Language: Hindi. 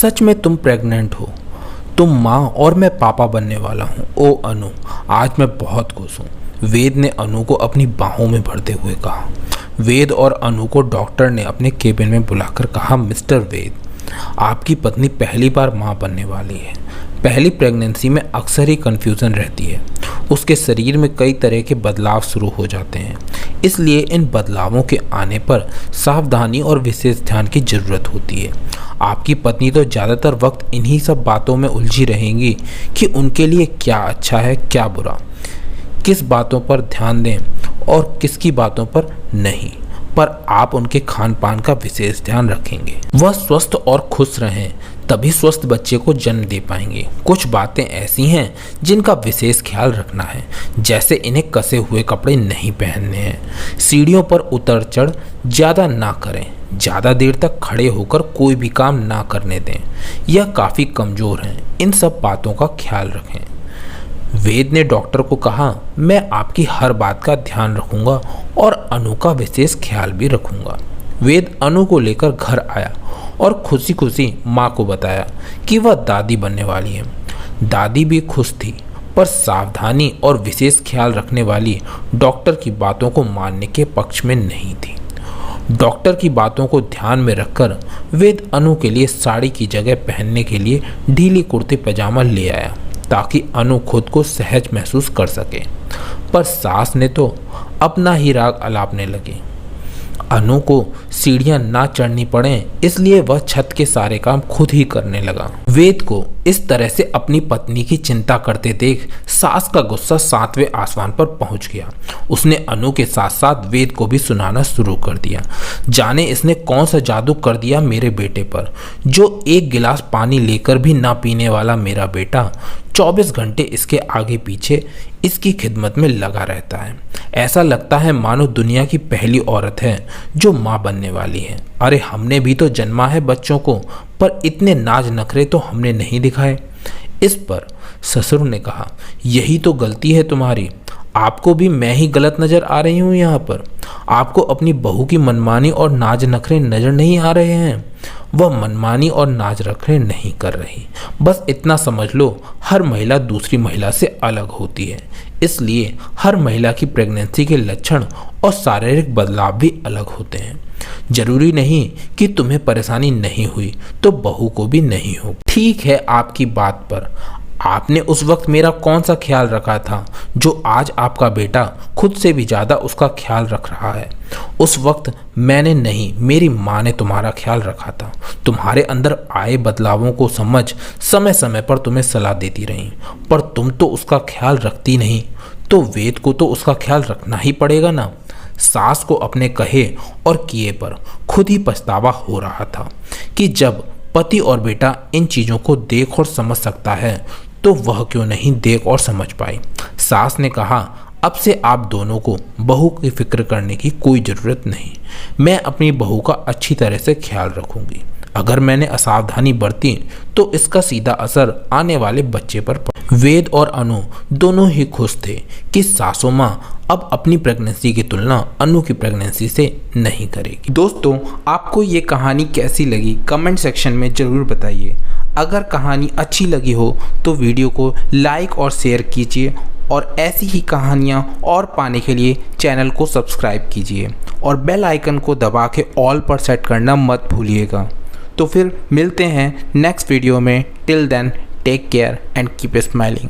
सच में तुम प्रेग्नेंट हो। तुम माँ और मैं पापा बनने वाला हूँ। ओ अनु, आज मैं बहुत खुश हूँ, वेद ने अनु को अपनी बाहों में भरते हुए कहा। वेद और अनु को डॉक्टर ने अपने केबिन में बुलाकर कहा, मिस्टर वेद, आपकी पत्नी पहली बार माँ बनने वाली है। पहली प्रेगनेंसी में अक्सर ही कन्फ्यूज़न रहती है। उसके शरीर में कई तरह के बदलाव शुरू हो जाते हैं, इसलिए इन बदलावों के आने पर सावधानी और विशेष ध्यान की ज़रूरत होती है। आपकी पत्नी तो ज़्यादातर वक्त इन्हीं सब बातों में उलझी रहेंगी कि उनके लिए क्या अच्छा है, क्या बुरा, किस बातों पर ध्यान दें और किसकी बातों पर नहीं। पर आप उनके खान पान का विशेष ध्यान रखेंगे। वह स्वस्थ और खुश रहें, तभी स्वस्थ बच्चे को जन्म दे पाएंगे। कुछ बातें ऐसी हैं जिनका विशेष ख्याल रखना है, जैसे इन्हें कसे हुए कपड़े नहीं पहनने हैं, सीढ़ियों पर उतर चढ़ ज़्यादा ना करें, ज़्यादा देर तक खड़े होकर कोई भी काम ना करने दें। यह काफ़ी कमज़ोर हैं, इन सब बातों का ख्याल रखें। वेद ने डॉक्टर को कहा, मैं आपकी हर बात का ध्यान रखूंगा और अनु का विशेष ख्याल भी रखूंगा। वेद अनु को लेकर घर आया और खुशी खुशी माँ को बताया कि वह दादी बनने वाली है। दादी भी खुश थी, पर सावधानी और विशेष ख्याल रखने वाली डॉक्टर की बातों को मानने के पक्ष में नहीं थी। डॉक्टर की बातों को ध्यान में रखकर वेद अनु के लिए साड़ी की जगह पहनने के लिए ढीली कुर्ती पैजामा ले आया, ताकि अनु खुद को सहज महसूस कर सके। पर सास ने तो अपना ही राग अलापने लगी। अनु को सीढ़ियां ना चढ़नी पड़े, इसलिए वह छत के सारे काम खुद ही करने लगा। वेद को इस तरह से अपनी पत्नी की चिंता करते देख सास का गुस्सा 7वें आसमान पर पहुंच गया। उसने अनु के साथ साथ वेद को भी सुनाना शुरू कर दिया। जाने इसने कौन सा जादू कर दिया मेरे बेटे पर, जो एक गिलास पानी लेकर भी ना पीने वाला मेरा बेटा 24 घंटे इसके आगे पीछे इसकी खिदमत में लगा रहता है। ऐसा लगता है मानो दुनिया की पहली औरत है जो माँ बनने वाली है। अरे हमने भी तो जन्मा है बच्चों को, पर इतने नाज नखरे तो हमने नहीं दिखाए। इस पर ससुर ने कहा, यही तो गलती है तुम्हारी। आपको भी मैं ही गलत नज़र आ रही हूँ यहाँ पर। आपको अपनी बहू की मनमानी और नाज नखरे नज़र नहीं आ रहे हैं। वह मनमानी और नाज नखरे नहीं कर रही। बस इतना समझ लो, हर महिला दूसरी महिला से अलग होती है, इसलिए हर महिला की प्रेगनेंसी के लक्षण और शारीरिक बदलाव भी अलग होते हैं। जरूरी नहीं कि तुम्हें परेशानी नहीं हुई तो बहू को भी नहीं हो। ठीक है, आपकी बात पर आपने उस वक्त मेरा कौन सा ख्याल रखा था, जो आज आपका बेटा खुद से भी ज़्यादा उसका ख्याल रख रहा है। उस वक्त मैंने नहीं, मेरी माँ ने तुम्हारा ख्याल रखा था। तुम्हारे अंदर आए बदलावों को समझ समय समय पर तुम्हें सलाह देती रही, पर तुम तो उसका ख्याल रखती नहीं। तो वेद को तो उसका ख्याल रखना ही पड़ेगा ना। सास को अपने कहे और किए पर खुद ही पछतावा हो रहा था कि जब पति और बेटा इन चीज़ों को देख और समझ सकता है तो वह क्यों नहीं देख और समझ पाई। सास ने कहा, अब से आप दोनों को बहू की फिक्र करने की कोई ज़रूरत नहीं। मैं अपनी बहू का अच्छी तरह से ख्याल रखूंगी। अगर मैंने असावधानी बरती तो इसका सीधा असर आने वाले बच्चे पर पड़ा। वेद और अनु दोनों ही खुश थे कि सासू माँ अब अपनी प्रेगनेंसी की तुलना अनु की प्रेगनेंसी से नहीं करेगी। दोस्तों, आपको ये कहानी कैसी लगी कमेंट सेक्शन में ज़रूर बताइए। अगर कहानी अच्छी लगी हो तो वीडियो को लाइक और शेयर कीजिए, और ऐसी ही कहानियाँ और पाने के लिए चैनल को सब्सक्राइब कीजिए और बेल आइकन को दबा के ऑल पर सेट करना मत भूलिएगा। तो फिर मिलते हैं नेक्स्ट वीडियो में। Till then take care and keep smiling.